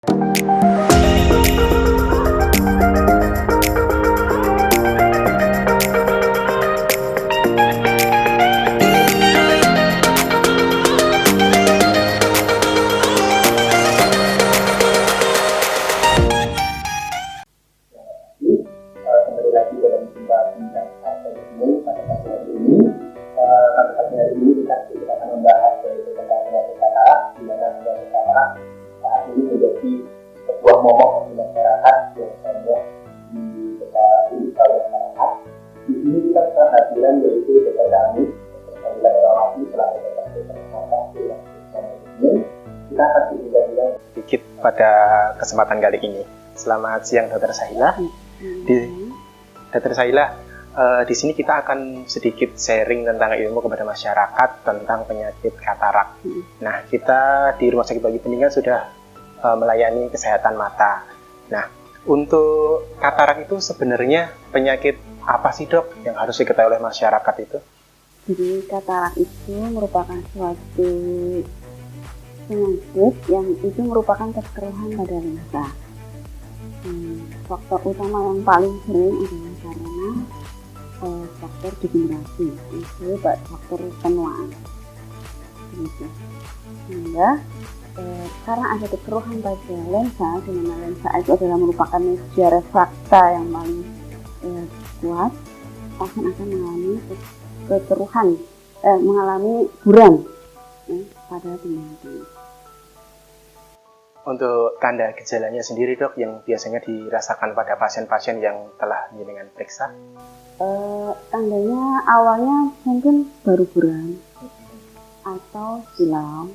Kembali lagi dalam jumpa bincang ini pada kesempatan ini. Pada kesempatan hari ini kita akan membahas tentang penyakit katarak, di mana penyakit katarak saat ini menjadi sebuah momok di masyarakat yang banyak diketahui oleh masyarakat. Di sini kita kehadiran yaitu Dr. Dami, Dr. Rawati selaku Dr. ini. Kita akan sedikit pada kesempatan kali ini. Selamat siang Dr. Sahila. Dr. Sahila, di sini kita akan sedikit sharing tentang ilmu kepada masyarakat tentang penyakit katarak. Nah, kita di Rumah Sakit Bagi Peninggal sudah melayani kesehatan mata. Nah, untuk katarak itu sebenarnya penyakit apa sih dok yang harus diketahui oleh masyarakat itu? Jadi katarak itu merupakan suatu penyakit yang itu merupakan kekeruhan pada lensa. Faktor utama yang paling sering adalah karena faktor degenerasi, itu faktor penuaan. Gitu. Sehingga karena ada kekeruhan pada lensa, di mana lensa itu adalah merupakan media refrakta yang paling kuat, pasien akan mengalami kekeruhan, mengalami buram pada penglihatan. Untuk tanda gejalanya sendiri dok yang biasanya dirasakan pada pasien-pasien yang telah jenengan periksa? Tandanya awalnya mungkin baru buram atau silau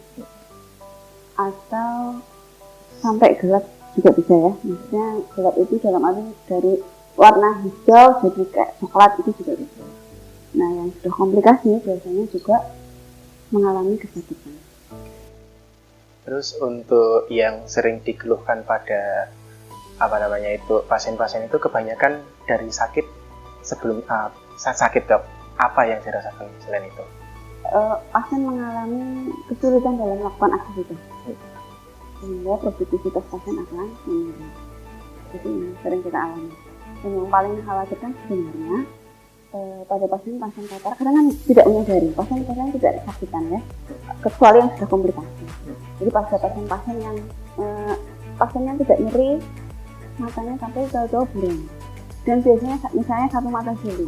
atau sampai gelap juga bisa ya. Maksudnya gelap itu dalam arti dari warna hijau jadi kayak coklat itu juga bisa. Nah yang sudah komplikasi biasanya juga mengalami kesakitan. Terus untuk yang sering dikeluhkan pada pasien-pasien itu kebanyakan dari sakit sebelum saat sakit dok, apa yang dirasakan selain itu? Pasien mengalami kesulitan dalam melakukan aktivitas, sehingga produktivitas pasien akan menurun. Jadi ini sering kita alami. Dan yang paling mengkhawatirkan sebenarnya pada pasien-pasien katarak kadang kan tidak menyadari, pasien-pasien tidak sakitan ya, kecuali yang sudah komplikasi. Jadi pada pasien-pasien yang pasiennya tidak nyeri, matanya sampai jauh-jauh buram, dan biasanya misalnya satu mata jeli.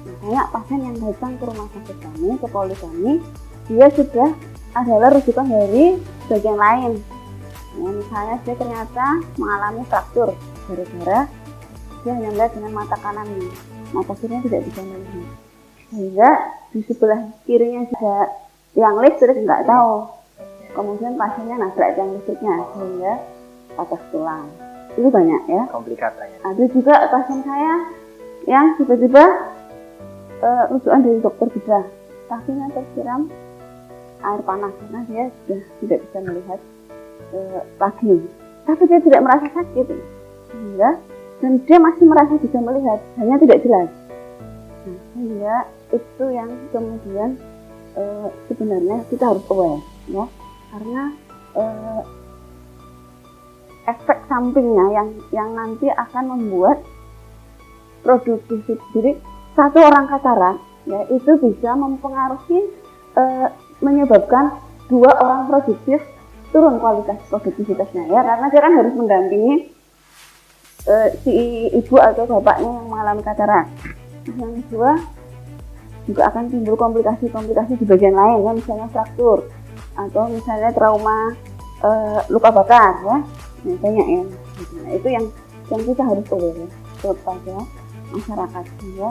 Misalnya pasien yang datang ke rumah sakit kami, ke poli kami, dia sudah adalah rujukan dari bagian lain. Ya, misalnya dia ternyata mengalami fraktur gara-gara dia hanya melihat dengan mata kanannya, mata kirinya tidak bisa melihat. Sehingga di sebelah kirinya juga yang listrik nggak tahu. Kemudian pasiennya nabrak yang listriknya sehingga patah tulang. Itu banyak ya. Komplikasinya. Ada juga pasien saya yang tiba-tiba rujukan dari dokter bedah, kakinya tersiram air panas karena dia sudah tidak bisa melihat lagi. Tapi dia tidak merasa sakit, sehingga dan dia masih merasa bisa melihat, hanya tidak jelas. Nah, sehingga itu yang kemudian sebenarnya kita harus aware ya, karena efek sampingnya yang nanti akan membuat produktivitas diri satu orang katarak ya itu bisa mempengaruhi menyebabkan dua orang produktif turun kualitas produktivitasnya ya, karena dia kan harus mendampingi si ibu atau bapaknya yang mengalami katarak. Yang kedua juga akan timbul komplikasi-komplikasi di bagian lain ya, misalnya fraktur atau misalnya trauma luka bakar ya. Nah, banyak ya. Nah, itu yang kita harus aware ya, kepada masyarakat sehingga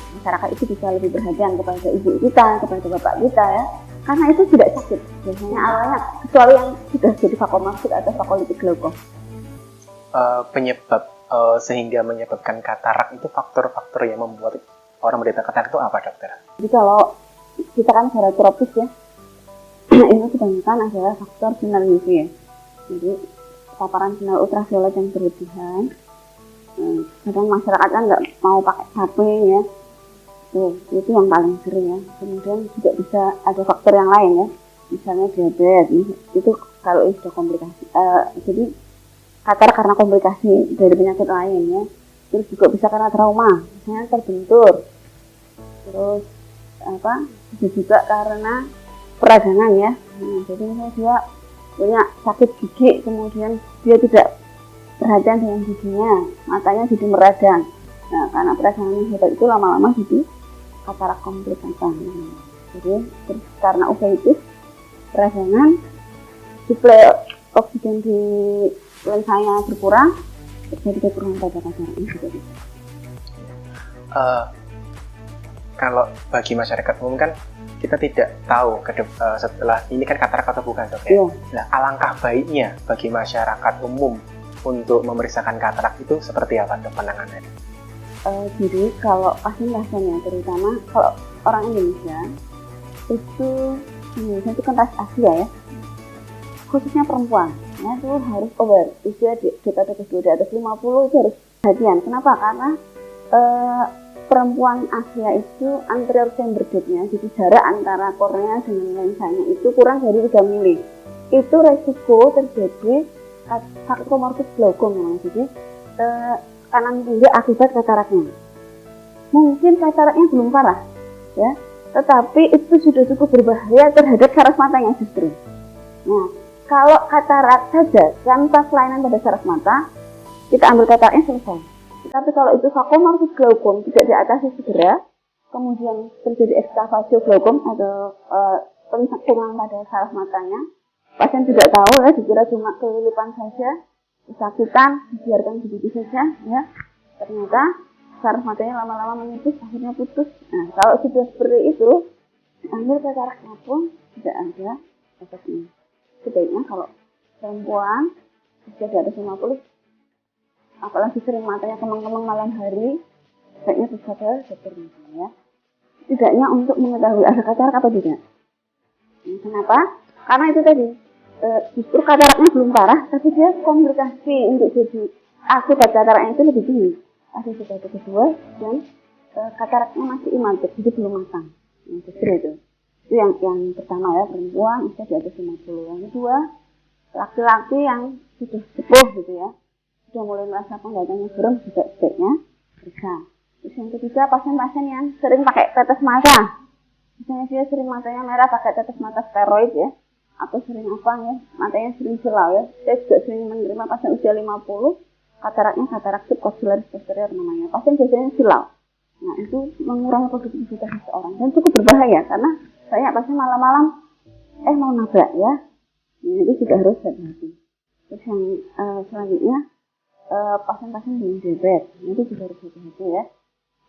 masyarakat itu bisa lebih perhatian kepada ibu kita, kepada bapak kita ya, karena itu tidak sakit biasanya awalnya, kecuali yang sudah jadi vakomaksud atau vakolitik glaukom. Penyebab sehingga menyebabkan katarak itu faktor-faktor yang membuat orang menderita katarak itu apa dokter? Jadi kalau kita kan secara tropis ya, itu kebanyakan adalah faktor sinar UV ya. Jadi paparan sinar ultraviolet yang berlebihan. Kadang masyarakat kan nggak mau pakai HP ya. Itu yang paling sering ya. Kemudian juga bisa ada faktor yang lain ya. Misalnya diabetes, itu kalau itu sudah komplikasi. Jadi katarak karena komplikasi dari penyakit lain ya. Terus juga bisa karena trauma, misalnya terbentur. Terus bisa juga karena peradangan ya. Jadi misalnya dia punya sakit gigi, kemudian dia tidak perhatian dengan giginya, matanya jadi meradang. Nah, karena peradangan yang hebat itu lama-lama jadi katarak komplikasi. Jadi terus karena uveitis, peradangan, suplai oksigen di lensanya berkurang, terjadi kekurangan pada katarak ini juga bisa. Kalau bagi masyarakat umum kan kita tidak tahu setelah ini kan katarak atau bukan, dok ya. Iya. Nah, alangkah baiknya bagi masyarakat umum untuk memeriksakan katarak itu seperti apa, dok, penanganannya? Jadi kalau pasien-pasiennya, terutama kalau orang Indonesia itu kan ras Asia ya, khususnya perempuan, ya itu harus aware. Usia di atas 50 itu harus perhatian. Kenapa? Karena perempuan Asia itu anterior chamber depth-nya, jadi jarak antara kornea dengan lensanya itu kurang dari 3 mili. Itu resiko terjadi komorbid glaukom namanya. Jadi kanan kiri akibat kataraknya. Mungkin kataraknya belum parah, ya, tetapi itu sudah cukup berbahaya terhadap saraf matanya justru. Nah, kalau katarak saja tanpa kelainan pada saraf mata, kita ambil kataraknya selesai. Tapi kalau itu komorbid glaukom tidak diatasi segera, kemudian terjadi ekstravasio glaukom atau pencekungan pada saraf matanya, pasien tidak tahu ya, dikira cuma kelilipan saja, kesakitan, dibiarkan begitu saja, ya. Ternyata saraf matanya lama-lama menipis, akhirnya putus. Nah, kalau sudah seperti itu, diambil kataraknya pun tidak ada efeknya. Sebaiknya kalau perempuan usia di atas 50, apalagi sering matanya kemang-kemang malam hari, sebaiknya periksa ke dokter mata ya. Tidaknya untuk mengetahui ada katarak atau tidak. Nah, kenapa? Karena itu tadi, justru kataraknya belum parah, tapi dia komplikasi untuk jadi akibat kataraknya itu lebih tinggi. Ada sebab kedua dan kataraknya masih imatur, jadi belum matang. Nah, justru itu yang pertama ya, perempuan usia di atas 50. Yang kedua, laki-laki yang sudah sepuh gitu ya, sudah mulai merasa penggatannya buram, juga sebaiknya periksa. Terus yang ketiga, pasien-pasien yang sering pakai tetes mata, misalnya dia sering matanya merah pakai tetes mata steroid ya, atau sering apa ya, matanya sering silau ya. Saya juga sering menerima pasien usia 50, kataraknya katarak subcocularis posterior namanya. Pasien biasanya silau. Nah, itu mengurangi produktivitas seseorang dan cukup berbahaya karena banyak pasien malam-malam mau nabrak ya. Nah, itu juga harus hati-hati. Terus yang selanjutnya, pasien-pasien dengan diabetes, itu juga harus hati-hati ya.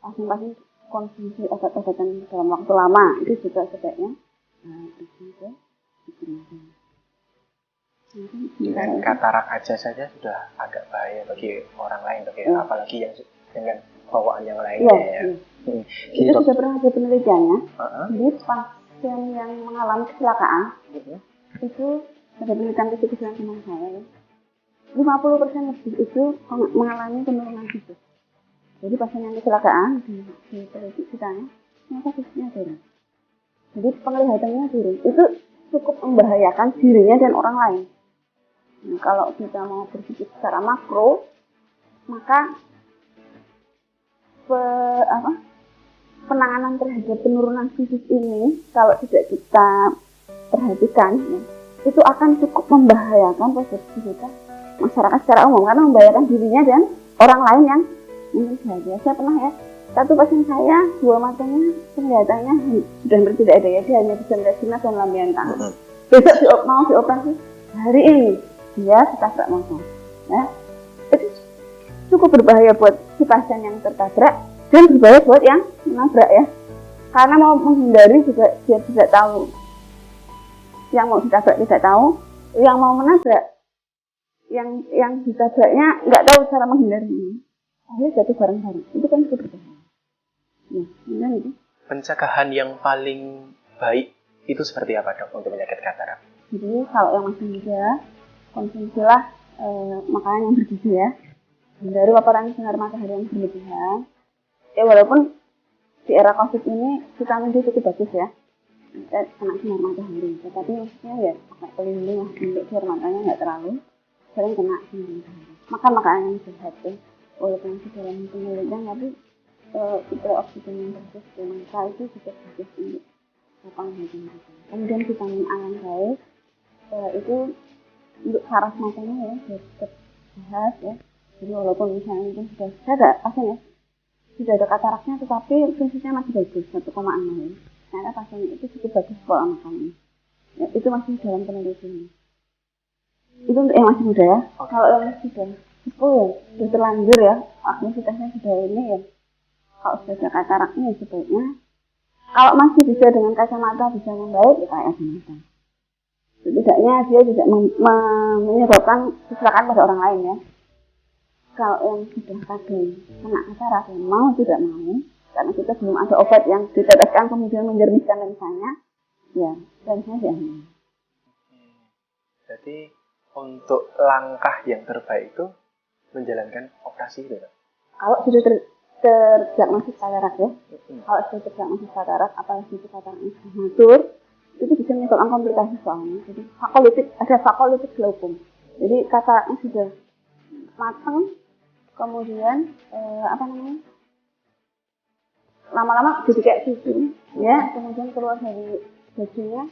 Pasien-pasien konsumsi obat-obatan dalam waktu lama, itu juga sebaiknya periksa. Dengan katarak aja saja sudah agak bahaya bagi orang lain, apalagi yang dengan bawaan yang lainnya ya. Itu sudah pernah ada penelitiannya. Jadi pasien yang mengalami kecelakaan itu ada penelitian kesekian teman saya ya. 50% lebih itu mengalami penurunan fisik. Jadi pasien yang kecelakaan di televisi kitanya, ternyata fisiknya turun. Jadi penglihatannya turun. Itu cukup membahayakan dirinya dan orang lain. Nah, kalau kita mau berpikir secara makro, maka penanganan terhadap penurunan fisik ini kalau tidak kita perhatikan ya, itu akan cukup membahayakan produktivitas masyarakat secara umum karena membahayakan dirinya dan orang lain yang mungkin saja. Saya pernah ya, satu pasien saya dua matanya penglihatannya sudah hampir tidak ada ya, dia hanya bisa melihat jelas dan lampion tangan. Besok mau dioperasi, hari ini dia ketabrak motor. Ya, itu cukup berbahaya buat si pasien yang tertabrak dan berbahaya buat yang menabrak ya. Karena mau menghindari juga dia tidak tahu. Yang mau ditabrak tidak tahu, yang mau menabrak, yang ditabraknya nggak tahu cara menghindarinya. Akhirnya jatuh bareng-bareng. Itu kan cukup berbahaya. Ya, itu. Pencegahan yang paling baik itu seperti apa, dok, untuk penyakit katarak? Jadi kalau yang masih muda, konsumsilah makanan yang bergizi ya. Hindari paparan sinar matahari yang berlebihan. Walaupun di era COVID ini vitamin D cukup bagus ya. kita kena sinar matahari. Tetapi maksudnya ya pakai pelindung lah untuk biar matanya nggak terlalu sering kena sinar matahari. Makan makanan yang sehat ya, walaupun masih dalam penelitian tapi suplai oksigen yang bagus ke mata itu juga bagus untuk lapangan hati mereka. Kemudian vitamin A yang baik itu untuk saraf matanya ya biar tetap sehat ya. Jadi walaupun misalnya mungkin sudah ada pasien ya sudah ada kataraknya tetapi fungsinya masih bagus 1,6 ya. Ternyata pasiennya itu cukup bagus pola makannya. Ya, itu masih dalam penelitian. Itu untuk yang masih muda ya. Kalau yang sudah sepuh ya sudah terlanjur ya aktivitasnya sudah ini ya. Kalau sudah ada kataraknya ya sebaiknya kalau masih bisa dengan kacamata bisa membaik ya kayak kacamata. Setidaknya dia tidak menyebabkan kecelakaan pada orang lain ya. Kalau yang sudah kadang kena katarak ya mau tidak mau karena kita belum ada obat yang diteteskan kemudian menjernihkan lensanya ya lensanya diambil. Jadi untuk langkah yang terbaik itu menjalankan operasi itu kan? Kalau sudah terdiagnosis katarak ya, kalau sudah terdiagnosis katarak apalagi itu kataraknya sudah matur itu bisa menyebabkan komplikasi soalnya. Jadi ada vakolitik glaukom. Jadi kataraknya sudah matang, kemudian lama-lama jadi kayak susu, ya. Kemudian keluar dari bajunya,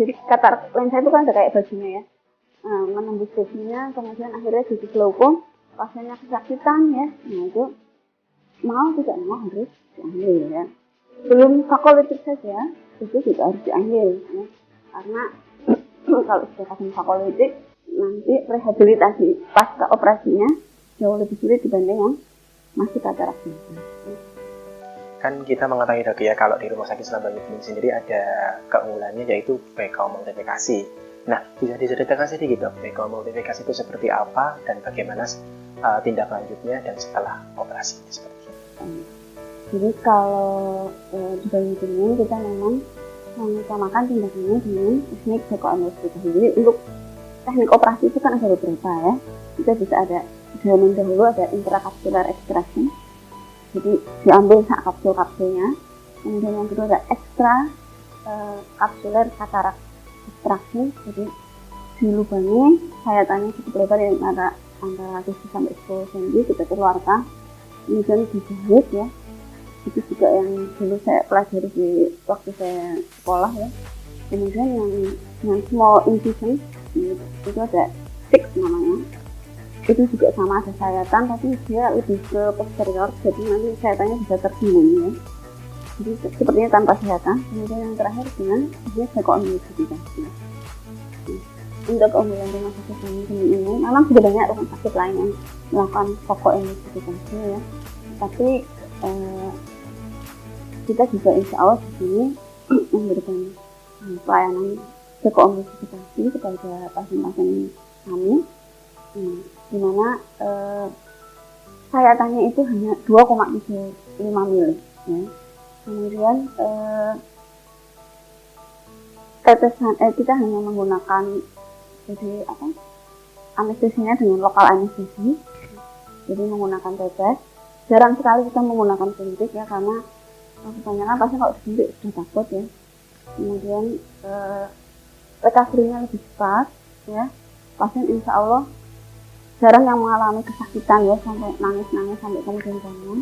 jadi katarak lensa itu kan ada kayak bajunya ya. Menembus bajunya, kemudian akhirnya jadi glaukom, pasiennya kesakitan ya. Nah itu mau tidak mau harus diambil ya. Belum vakolitik saja itu juga harus diambil ya. Karena kalau sudah kadang vakolitik nanti rehabilitasi pasca operasinya jauh lebih sulit dibanding yang masih katarak biasa. Kan kita mengetahui Dok ya kalau di Rumah Sakit Surabaya ini sendiri ada keunggulannya yaitu BKO multiplikasi. Nah, bisa diceritakan sedikit Dok, BKO multiplikasi itu seperti apa dan bagaimana tindak lanjutnya dan setelah operasi seperti itu. Jadi kalau di Banyuwangi kita memang mengutamakan tindakannya dengan teknik BKO multiplikasi. Jadi untuk teknik operasi itu kan ada beberapa ya. Kita bisa ada dahulu ada intrakapsular extraction. Jadi diambil sak kapsul-kapsulnya. Kemudian yang kedua ada ekstra kapsuler katarak extraction. Jadi dilubangi sayatannya cukup lebar yang antara 7 sampai 10 cm kita keluarkan. Kemudian dijahit ya. Itu juga yang dulu saya pelajari di waktu saya sekolah ya. Kemudian yang small incision itu ada stick namanya. Itu juga sama ada sayatan tapi dia lebih ke posterior jadi nanti sayatannya bisa tersembunyi ya. Jadi sepertinya tanpa sayatan. Kemudian yang terakhir dengan dia BKO multiplikasi. Untuk keunggulan rumah sakit ini memang sudah banyak rumah sakit lain yang melakukan BKO multiplikasi ya. Tapi kita juga insya Allah di sini memberikan pelayanan BKO multiplikasi kepada pasien-pasien kami. Di mana sayatannya itu hanya 2,75 mili ya. Kemudian tetesan kita hanya menggunakan jadi anestesinya dengan lokal anestesi. Jadi menggunakan tetes. Jarang sekali kita menggunakan suntik ya karena kebanyakan pasien kalau disuntik sudah takut ya. Kemudian recovery-nya lebih cepat ya. Pasien insya Allah jarang yang mengalami kesakitan ya sampai nangis-nangis sampai kemudian bangun.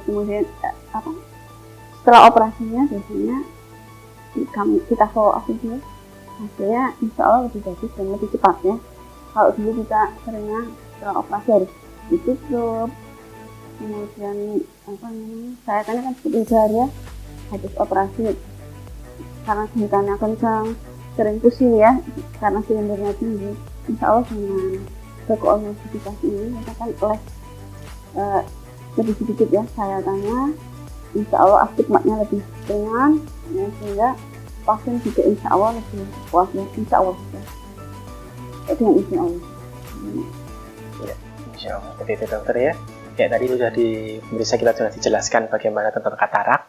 Kemudian setelah operasinya biasanya kita follow up itu hasilnya insya Allah lebih bagus dan lebih cepat ya. Kalau dulu kita seringnya setelah operasi harus ditutup, kemudian sayatannya kan cukup lebar ya habis operasi karena jahitannya kencang, sering pusing ya karena silindernya tinggi. Insya Allah dengan BKO multiplikasi ini kita kan lebih sedikit ya sayatannya. Insya Allah astigmatnya lebih ringan ya, sehingga pasien juga insya Allah lebih puas ya. Insya Allah dengan insya Allah. Ya, insya Allah seperti itu dokter ya. Ya tadi sudah kita sudah dijelaskan bagaimana tentang katarak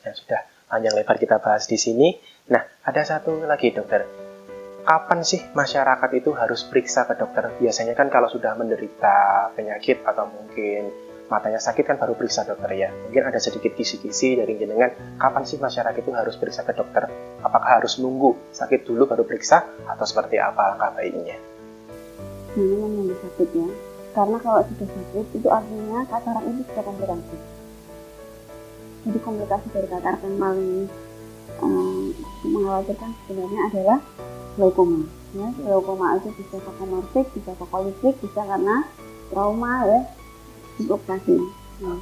yang sudah panjang lebar kita bahas di sini. Nah ada satu lagi dokter. Kapan sih masyarakat itu harus periksa ke dokter? Biasanya kan kalau sudah menderita penyakit atau mungkin matanya sakit kan baru periksa dokter ya. Mungkin ada sedikit kisi-kisi dari jenengan, kapan sih masyarakat itu harus periksa ke dokter? Apakah harus nunggu sakit dulu baru periksa atau seperti apa langkah baiknya? Jangan menunggu sakit ya, karena kalau sudah sakit itu artinya katarak itu sudah komplikasi. Jadi komplikasi dari katarak yang paling mengkhawatirkan sebenarnya adalah glaukoma. Ya, glaukoma itu bisa komorbid, bisa kolistik, bisa karena trauma ya, operasi. Nah,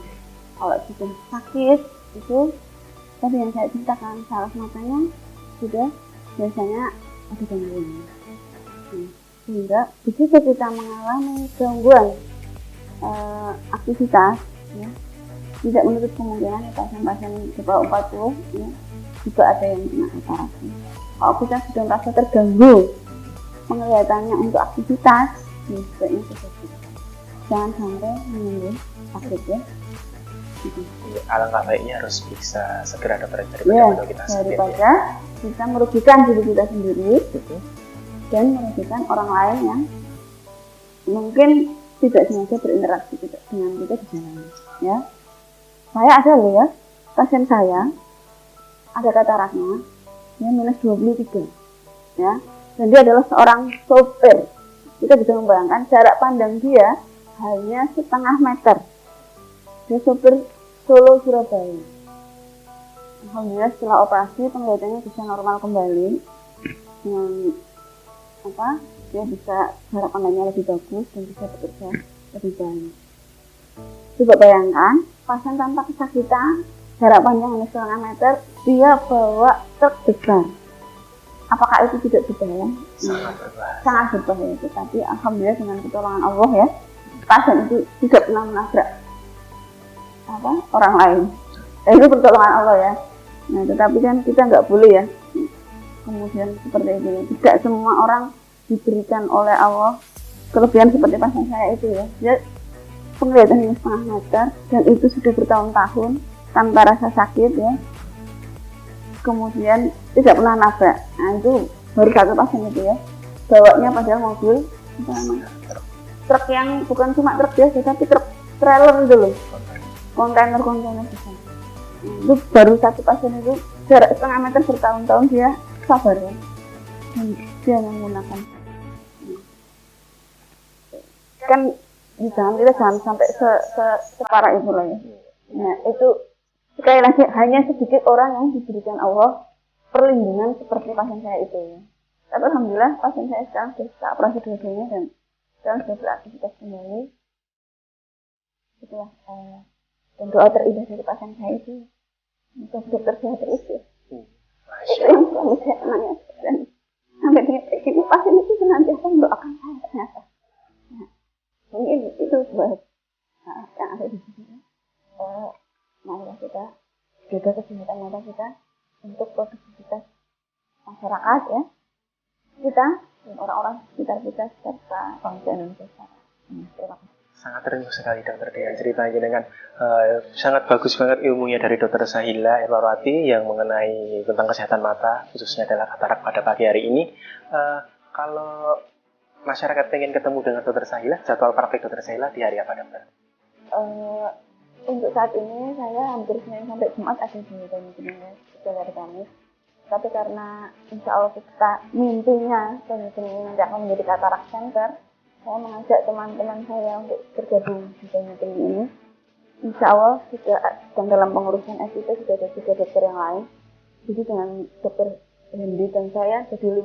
kalau sudah sakit itu tadi yang saya ceritakan, saraf matanya sudah biasanya ada gangguan. Nah, sehingga begitu kita mengalami gangguan aktivitas, ya, tidak menutup kemungkinan pasien-pasien di bawah 40 ya, juga ada yang kena katarak. Kalau kita sudah merasa terganggu penglihatannya untuk aktivitas, ya sebaiknya seperti itu. Jangan sampai menunggu sakit ya. Alangkah baiknya harus periksa segera dokter daripada Ya, kita sakit. daripada kita merugikan diri kita sendiri dan merugikan orang lain yang mungkin tidak sengaja berinteraksi dengan kita di jalan. Ya, saya ada loh ya, pasien saya ada kataraknya, dia minus 23, ya, dan dia adalah seorang sopir. Kita bisa membayangkan jarak pandang dia hanya setengah meter. Dia sopir Solo Surabaya. Alhamdulillah setelah operasi penglihatannya bisa normal kembali. Dengan dia bisa jarak pandangnya lebih bagus dan bisa bekerja lebih baik. Coba bayangkan, pasien tanpa kesakitan, jarak pandang hanya setengah meter, dia bawa truk besar. Apakah itu tidak berbahaya? Sangat berbahaya. Tapi alhamdulillah dengan pertolongan Allah ya, pasien itu tidak pernah menabrak orang lain. Itu pertolongan Allah ya. Nah, tetapi kan kita nggak boleh ya kemudian seperti itu. Tidak semua orang diberikan oleh Allah kelebihan seperti pasien saya itu ya. Dia penglihatan hanya setengah meter dan itu sudah bertahun-tahun tanpa rasa sakit ya. Kemudian tidak pernah nabrak. Nah, itu baru satu pasien itu ya. Bawanya padahal mobil truk yang bukan cuma truk biasa tapi truk trailer itu loh. Kontainer besar. Itu baru satu pasien itu jarak setengah meter bertahun-tahun dia sabar ya. Dan dia menggunakan. Kan kita jangan sampai separah itu lah ya. Nah, itu sekali lagi hanya sedikit orang yang diberikan Allah perlindungan seperti pasien saya itu ya. Tapi alhamdulillah pasien saya sekarang sudah operasi dua-duanya dan sekarang sudah beraktivitas kembali. Itulah dan doa terindah dari pasien saya itu untuk dokter sehat terus ya. Itu yang selalu saya nanya dan sampai detik ini pasien itu senantiasa mendoakan saya ternyata. Nah, mungkin itu buat yang ada di sini. Marilah kita jaga kesehatan mata kita untuk produktivitas masyarakat ya, kita dan orang-orang sekitar kita serta bangsa Indonesia. Terima kasih. Sangat terima sekali dokter dengan ceritanya dengan sangat bagus banget ilmunya dari dokter Sahila Erwarwati yang mengenai tentang kesehatan mata khususnya adalah katarak pada pagi hari ini. Kalau masyarakat pengen ketemu dengan dokter Sahila, jadwal praktek dokter Sahila di hari apa dokter? Untuk saat ini saya hampir Senin sampai Jumat ada di Banyuwangi setiap hari Kamis. Tapi karena insya Allah kita mimpinya Banyuwangi ini nanti akan menjadi katarak center, saya mengajak teman-teman saya untuk bergabung di Banyuwangi ini. Insya Allah sudah sedang dalam pengurusan SIP, sudah ada 3 dokter yang lain. Jadi dengan dokter Hendy dan saya jadi 5.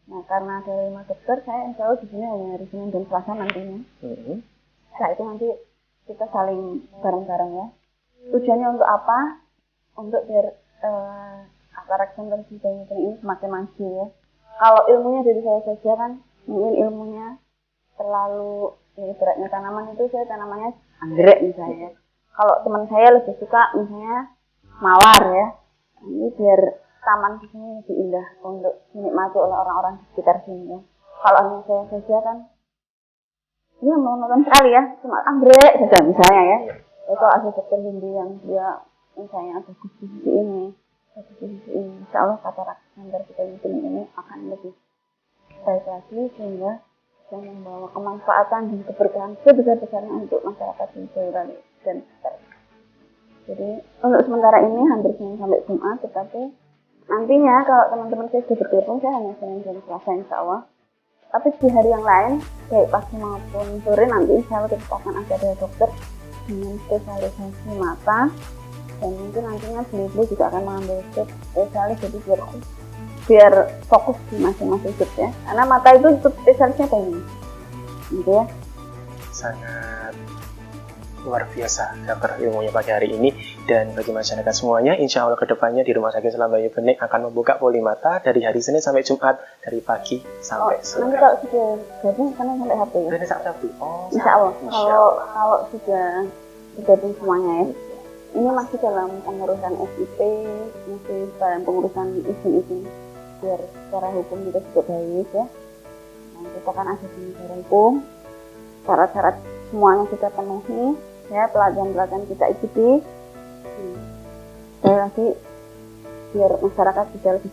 Nah karena ada 5 dokter, saya insya Allah di sini hanya hari Senin dan Selasa nantinya. Setelah itu nanti kita saling bareng-bareng ya. Tujuannya untuk apa? Untuk biar katarak center di Banyuwangi ini semakin maju ya. Kalau ilmunya dari saya saja kan, mungkin ilmunya terlalu ya, ibaratnya tanaman itu saya tanamannya anggrek misalnya. Kalau teman saya lebih suka misalnya mawar ya. Ini biar taman di sini lebih indah untuk dinikmati oleh orang-orang di sekitar sini ya. Kalau hanya saya saja kan dia mau nonton sekali ya, cuma anggrek saja misalnya ya. Itu ada dokter Hindi yang dia misalnya ada di sisi ini, ada di sisi ini. Insya Allah katarak center kita ini akan lebih baik lagi sehingga dan membawa kemanfaatan dan keberkahan sebesar-besarnya untuk masyarakat di Boyolali dan sekitar. Jadi untuk sementara ini hampir Senin sampai Jumat, tetapi nantinya kalau teman-teman saya sudah bergabung, saya hanya Senin dan Selasa insya Allah. Tapi di hari yang lain, baik pagi maupun sore nanti insya Allah kita akan ada dokter dengan spesialisasi mata, dan mungkin nantinya beliau juga akan mengambil spesialis, jadi biar fokus di masing-masing sub ya, karena mata itu spesialisnya banyak gitu ya. Sangat luar biasa dokter ilmunya pagi hari ini. Dan bagi masyarakat semuanya, insya Allah kedepannya di Rumah Sakit Islam Bayu Bening akan membuka poli mata dari hari Senin sampai Jumat dari pagi sampai sore. Nanti kalau sudah gabung kan sampai HP ya? Dari Sabtu. Oh, insya Allah. Kalau sudah bergabung semuanya ya. Ini masih dalam pengurusan SIP, masih dalam pengurusan izin-izin biar secara hukum kita juga baik ya. Nah, kita kan ada di negara hukum, syarat-syarat semuanya kita penuhi ya, pelatihan-pelatihan kita ikuti. Sekali lagi biar masyarakat bisa lebih